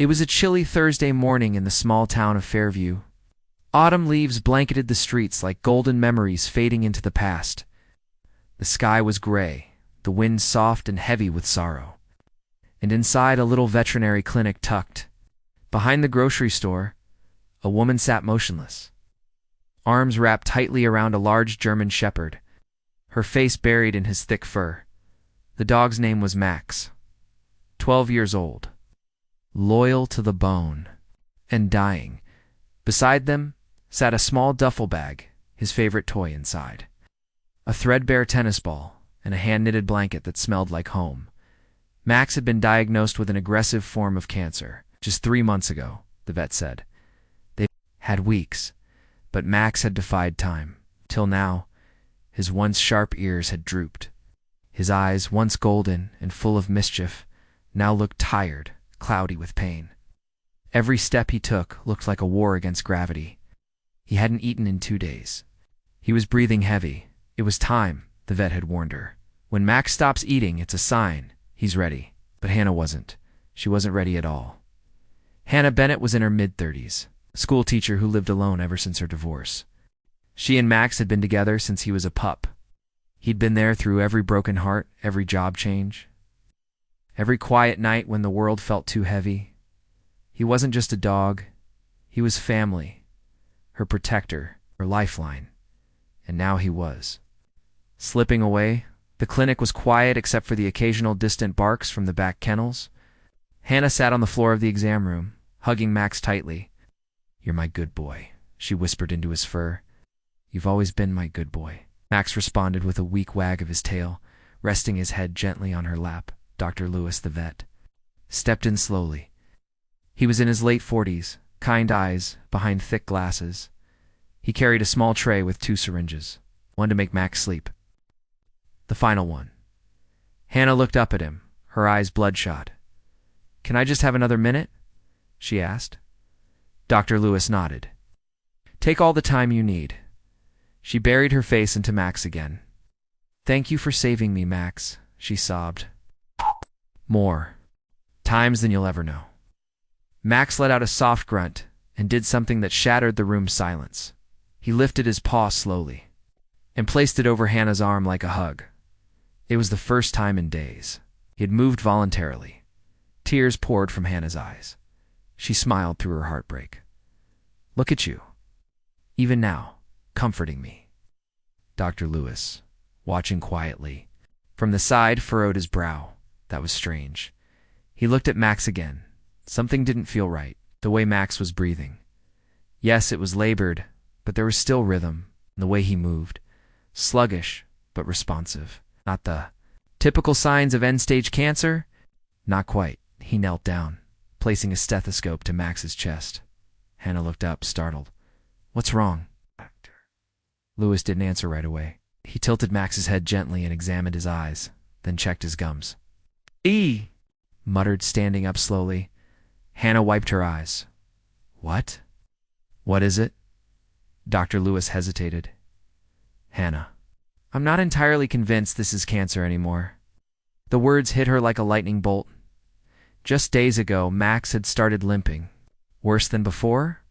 It was a chilly Thursday morning in the small town of Fairview. Autumn leaves blanketed the streets like golden memories fading into the past. The sky was gray, the wind soft and heavy with sorrow. And inside a little veterinary clinic tucked behind the grocery store, a woman sat motionless, arms wrapped tightly around a large German shepherd, her face buried in his thick fur. The dog's name was Max, 12 years old, loyal to the bone, and dying. Beside them sat a small duffel bag, his favorite toy inside, a threadbare tennis ball, and a hand-knitted blanket that smelled like home. Max had been diagnosed with an aggressive form of cancer just 3 months ago, the vet said. They had weeks, but Max had defied time. Till now, his once sharp ears had drooped. His eyes, once golden and full of mischief, now looked tired, cloudy with pain. Every step he took looked like a war against gravity. He hadn't eaten in 2 days. He was breathing heavy. It was time, the vet had warned her. When Max stops eating, it's a sign he's ready. But Hannah wasn't. She wasn't ready at all. Hannah Bennett was in her mid-30s, a school teacher who lived alone ever since her divorce. She and Max had been together since he was a pup. He'd been there through every broken heart, every job change, every quiet night when the world felt too heavy. He wasn't just a dog. He was family, her protector, her lifeline. And now he was slipping away. The clinic was quiet except for the occasional distant barks from the back kennels. Hannah sat on the floor of the exam room, hugging Max tightly. "You're my good boy," she whispered into his fur. "You've always been my good boy." Max responded with a weak wag of his tail, resting his head gently on her lap. Dr. Lewis, the vet, stepped in slowly. He was in his late 40s, kind eyes behind thick glasses. He carried a small tray with 2 syringes, one to make Max sleep, the final one. Hannah looked up at him, her eyes bloodshot. "Can I just have another minute?" she asked. Dr. Lewis nodded. "Take all the time you need." She buried her face into Max again. "Thank you for saving me, Max," she sobbed. "More times than you'll ever know." Max let out a soft grunt and did something that shattered the room's silence. He lifted his paw slowly and placed it over Hannah's arm like a hug. It was the first time in days. He had moved voluntarily. Tears poured from Hannah's eyes. She smiled through her heartbreak. "Look at you, even now, comforting me." Dr. Lewis, watching quietly, from the side furrowed his brow. That was strange. He looked at Max again. Something didn't feel right, the way Max was breathing. Yes, it was labored, but there was still rhythm in the way he moved. Sluggish, but responsive. Not the typical signs of end-stage cancer. Not quite. He knelt down, placing a stethoscope to Max's chest. Hannah looked up, startled. "What's wrong?" Lewis didn't answer right away. He tilted Max's head gently and examined his eyes, then checked his gums. "E!" muttered, standing up slowly. Hannah wiped her eyes. "What? What is it?" Dr. Lewis hesitated. "Hannah, I'm not entirely convinced this is cancer anymore." The words hit her like a lightning bolt. Just days ago, Max had started limping. Worse than before?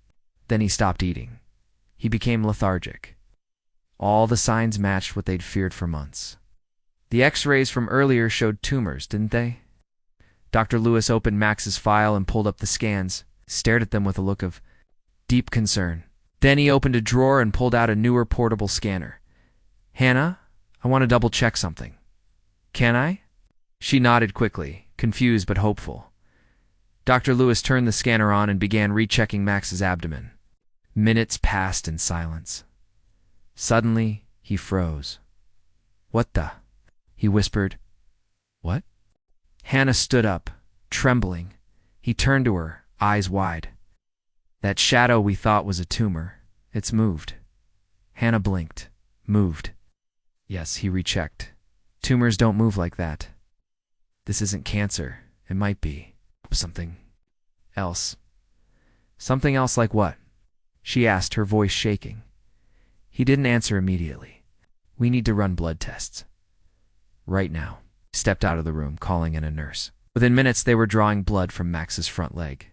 Then he stopped eating. He became lethargic. All the signs matched what they'd feared for months. The X-rays from earlier showed tumors, didn't they? Dr. Lewis opened Max's file and pulled up the scans, stared at them with a look of deep concern. Then he opened a drawer and pulled out a newer portable scanner. "Hannah, I want to double-check something." "Can I?" She nodded quickly, confused but hopeful. Dr. Lewis turned the scanner on and began rechecking Max's abdomen. Minutes passed in silence. Suddenly, he froze. "What the?" he whispered. "What?" Hannah stood up, trembling. He turned to her, eyes wide. "That shadow we thought was a tumor. It's moved." Hannah blinked. "Moved?" "Yes," he rechecked. "Tumors don't move like that. This isn't cancer. It might be something else." "Something else like what?" she asked, her voice shaking. He didn't answer immediately. "We need to run blood tests. Right now." He stepped out of the room, calling in a nurse. Within minutes, they were drawing blood from Max's front leg.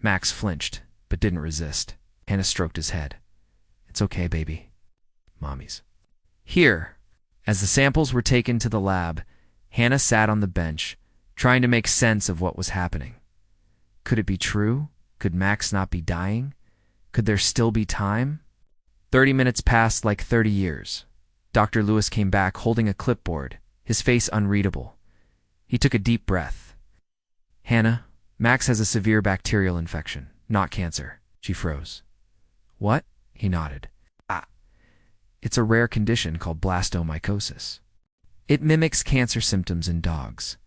Max flinched, but didn't resist. Hannah stroked his head. It's okay, baby. Mommy's here. As the samples were taken to the lab, Hannah sat on the bench, trying to make sense of what was happening. Could it be true? Could Max not be dying? Could there still be time? 30 minutes passed like 30 years. Dr. Lewis came back holding a clipboard, his face unreadable. He took a deep breath. Hannah, Max has a severe bacterial infection, not cancer. She froze. What? He nodded. It's a rare condition called blastomycosis. It mimics cancer symptoms in dogs.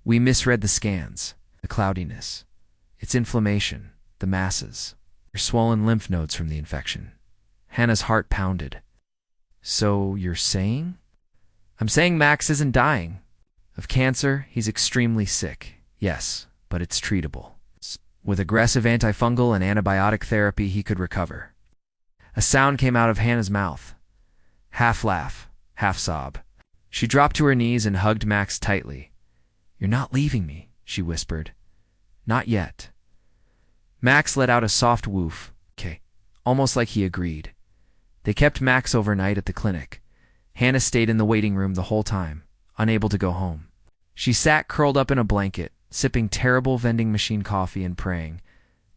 We misread the scans, the cloudiness. It's inflammation, the masses, your swollen lymph nodes from the infection. Hannah's heart pounded. So you're saying? I'm saying Max isn't dying. Of cancer, he's extremely sick. Yes, but it's treatable. With aggressive antifungal and antibiotic therapy, he could recover. A sound came out of Hannah's mouth. Half laugh, half sob. She dropped to her knees and hugged Max tightly. You're not leaving me, she whispered. Not yet. Max let out a soft woof. Okay, almost like he agreed. They kept Max overnight at the clinic. Hannah stayed in the waiting room the whole time, unable to go home. She sat curled up in a blanket, sipping terrible vending machine coffee and praying.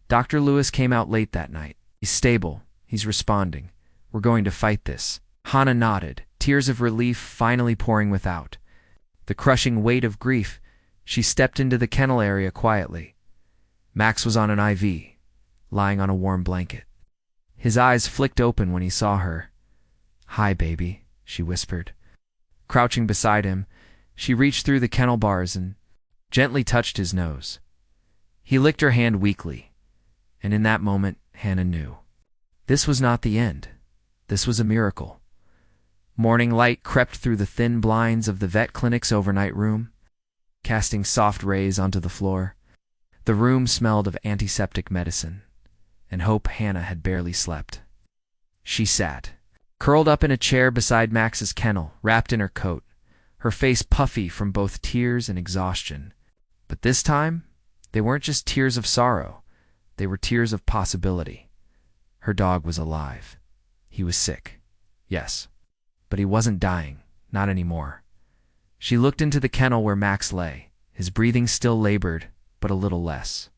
Dr. Lewis came out late that night. He's stable. He's responding. We're going to fight this. Hannah nodded, tears of relief finally pouring without. The crushing weight of grief, she stepped into the kennel area quietly. Max was on an IV, lying on a warm blanket. His eyes flicked open when he saw her. Hi, baby, she whispered. Crouching beside him, she reached through the kennel bars and gently touched his nose. He licked her hand weakly, and in that moment, Hannah knew. This was not the end. This was a miracle. Morning light crept through the thin blinds of the vet clinic's overnight room, casting soft rays onto the floor. The room smelled of antiseptic medicine, and Hope Hannah had barely slept. She sat, curled up in a chair beside Max's kennel, wrapped in her coat, her face puffy from both tears and exhaustion. But this time, they weren't just tears of sorrow. They were tears of possibility. Her dog was alive. He was sick, yes, but he wasn't dying, not anymore. She looked into the kennel where Max lay, his breathing still labored, but a little less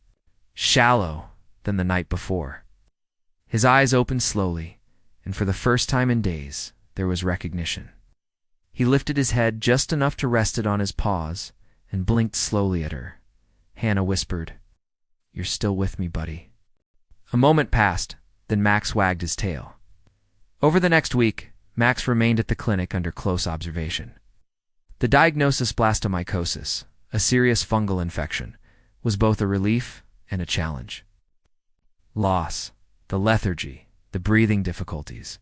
shallow than the night before. His eyes opened slowly, and for the first time in days, there was recognition. He lifted his head just enough to rest it on his paws and blinked slowly at her. Hannah whispered, You're still with me, buddy. A moment passed, then Max wagged his tail. Over the next week, Max remained at the clinic under close observation. The diagnosis blastomycosis, a serious fungal infection, was both a relief and a challenge. Loss, the lethargy, the breathing difficulties,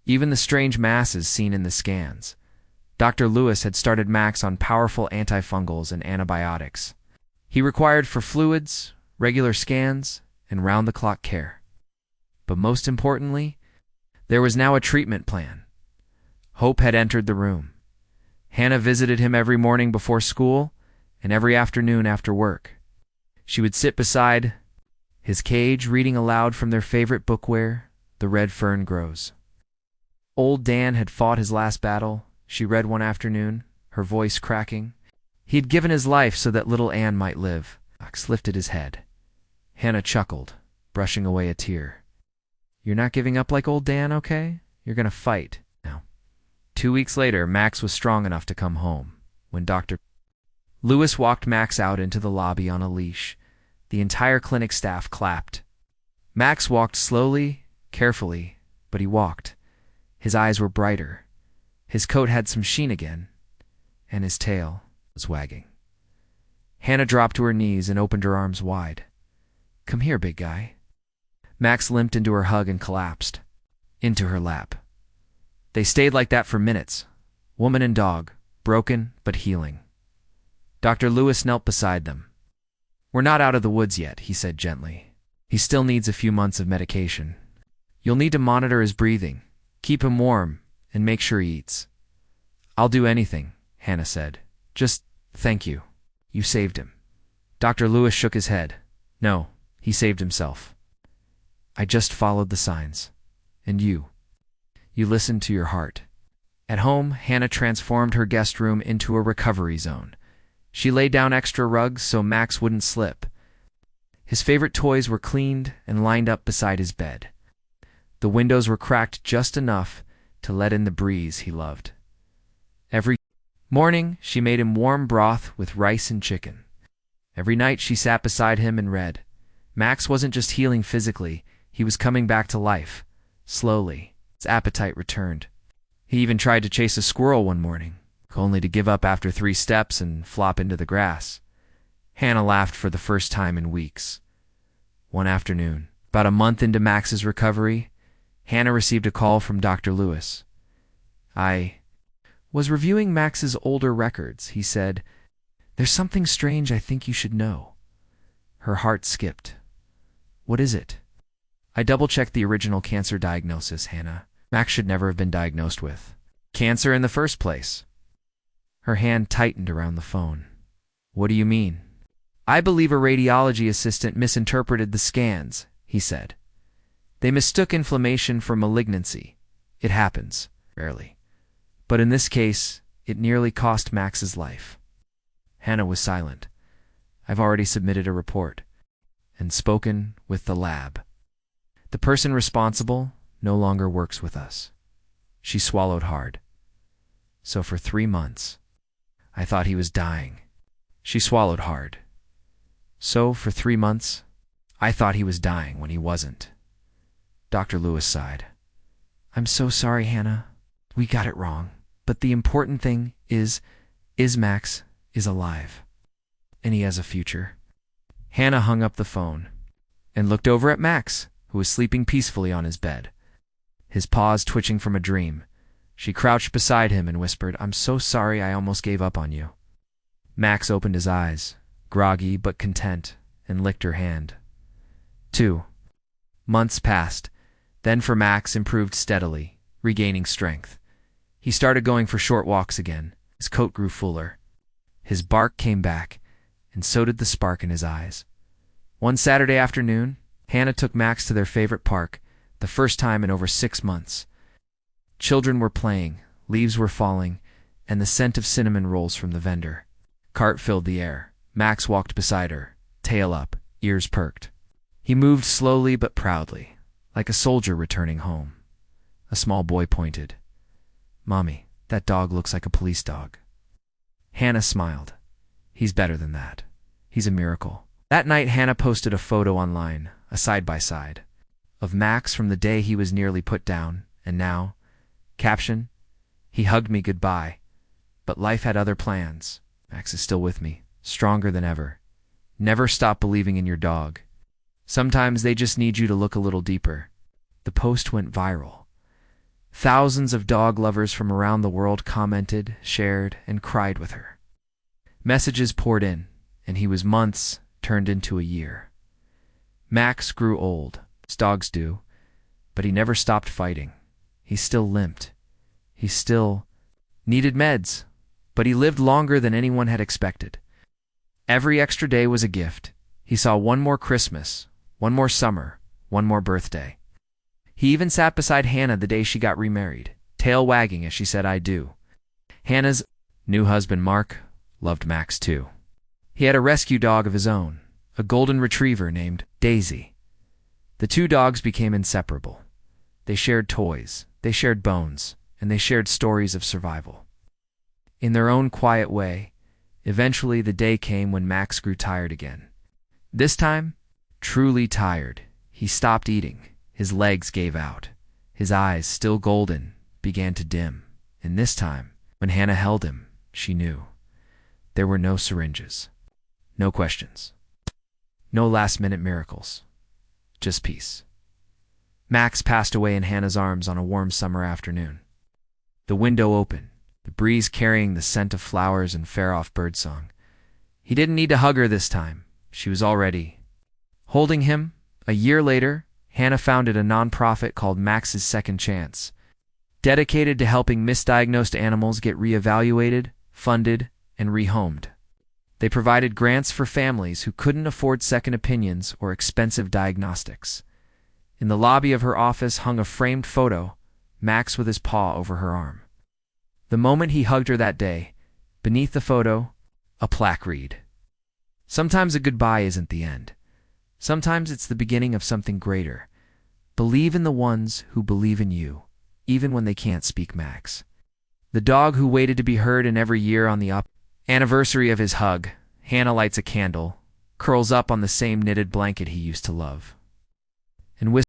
even the strange masses seen in the scans. Dr. Lewis had started Max on powerful antifungals and antibiotics. He required for fluids, regular scans, and round-the-clock care. But most importantly, there was now a treatment plan. Hope had entered the room. Hannah visited him every morning before school and every afternoon after work. She would sit beside his cage, reading aloud from their favorite bookware, The Red Fern Grows. Old Dan had fought his last battle, she read one afternoon, her voice cracking. He had given his life so that little Anne might live. Max lifted his head. Hannah chuckled, brushing away a tear. You're not giving up like old Dan, okay? You're going to fight. Now. 2 weeks later, Max was strong enough to come home. When Dr. Lewis walked Max out into the lobby on a leash, the entire clinic staff clapped. Max walked slowly, carefully, but he walked. His eyes were brighter. His coat had some sheen again, and his tail was wagging. Hannah dropped to her knees and opened her arms wide. Come here, big guy. Max limped into her hug and collapsed into her lap. They stayed like that for minutes, woman and dog, broken but healing. Dr. Lewis knelt beside them. We're not out of the woods yet, he said gently. He still needs a few months of medication. You'll need to monitor his breathing, keep him warm, and make sure he eats. I'll do anything, Hannah said. Just thank you. You saved him. Dr. Lewis shook his head. No, He saved himself. I just followed the signs. And you? You listened to your heart. At home, Hannah transformed her guest room into a recovery zone. She laid down extra rugs so Max wouldn't slip. His favorite toys were cleaned and lined up beside his bed. The windows were cracked just enough to let in the breeze he loved. Every morning, she made him warm broth with rice and chicken. Every night, she sat beside him and read. Max wasn't just healing physically, he was coming back to life. Slowly, his appetite returned. He even tried to chase a squirrel one morning, only to give up after 3 steps and flop into the grass. Hannah laughed for the first time in weeks. One afternoon, about a month into Max's recovery, Hannah received a call from Dr. Lewis. I was reviewing Max's older records, he said. There's something strange I think you should know. Her heart skipped. What is it? I double-checked the original cancer diagnosis, Hannah. Max should never have been diagnosed with cancer in the first place. Her hand tightened around the phone. What do you mean? I believe a radiology assistant misinterpreted the scans, he said. They mistook inflammation for malignancy. It happens, rarely. But in this case, it nearly cost Max's life. Hannah was silent. I've already submitted a report and spoken with the lab. The person responsible no longer works with us. She swallowed hard. So for 3 months, I thought he was dying. She swallowed hard. So for 3 months, I thought he was dying when he wasn't. Dr. Lewis sighed. I'm so sorry, Hannah. We got it wrong. But the important thing is Max is alive. And he has a future. Hannah hung up the phone and looked over at Max, who was sleeping peacefully on his bed, his paws twitching from a dream. She crouched beside him and whispered, I'm so sorry I almost gave up on you. Max opened his eyes, groggy but content, and licked her hand. 2 months passed. Then for Max improved steadily, regaining strength. He started going for short walks again. His coat grew fuller. His bark came back, and so did the spark in his eyes. One Saturday afternoon, Hannah took Max to their favorite park, the first time in over 6 months. Children were playing, leaves were falling, and the scent of cinnamon rolls from the vendor. Cart filled the air. Max walked beside her, tail up, ears perked. He moved slowly but proudly, like a soldier returning home. A small boy pointed. Mommy, that dog looks like a police dog. Hannah smiled. He's better than that. He's a miracle. That night, Hannah posted a photo online, a side-by-side, of Max from the day he was nearly put down, and now, caption, he hugged me goodbye, but life had other plans. Max is still with me, stronger than ever. Never stop believing in your dog. Sometimes they just need you to look a little deeper. The post went viral. Thousands of dog lovers from around the world commented, shared, and cried with her. Messages poured in, and he was months turned into a year. Max grew old, as dogs do, but he never stopped fighting. He still limped. He still needed meds, but he lived longer than anyone had expected. Every extra day was a gift. He saw one more Christmas, one more summer, one more birthday. He even sat beside Hannah the day she got remarried, tail wagging as she said, I do. Hannah's new husband, Mark, loved Max too. He had a rescue dog of his own, a golden retriever named Daisy. The 2 dogs became inseparable. They shared toys, they shared bones, and they shared stories of survival. In their own quiet way, eventually the day came when Max grew tired again. This time, truly tired, he stopped eating. His legs gave out. His eyes, still golden, began to dim. And this time, when Hannah held him, she knew. There were no syringes. No questions. No last-minute miracles. Just peace. Max passed away in Hannah's arms on a warm summer afternoon. The window open, the breeze carrying the scent of flowers and far-off birdsong. He didn't need to hug her this time. She was already holding him. A year later, Hannah founded a nonprofit called Max's Second Chance, dedicated to helping misdiagnosed animals get reevaluated, funded, and rehomed. They provided grants for families who couldn't afford second opinions or expensive diagnostics. In the lobby of her office hung a framed photo, Max with his paw over her arm. The moment he hugged her that day, beneath the photo, a plaque read, "Sometimes a goodbye isn't the end. Sometimes it's the beginning of something greater. Believe in the ones who believe in you, even when they can't speak, Max." The dog who waited to be heard, and every year on the anniversary of his hug, Hannah lights a candle, curls up on the same knitted blanket he used to love, and whispers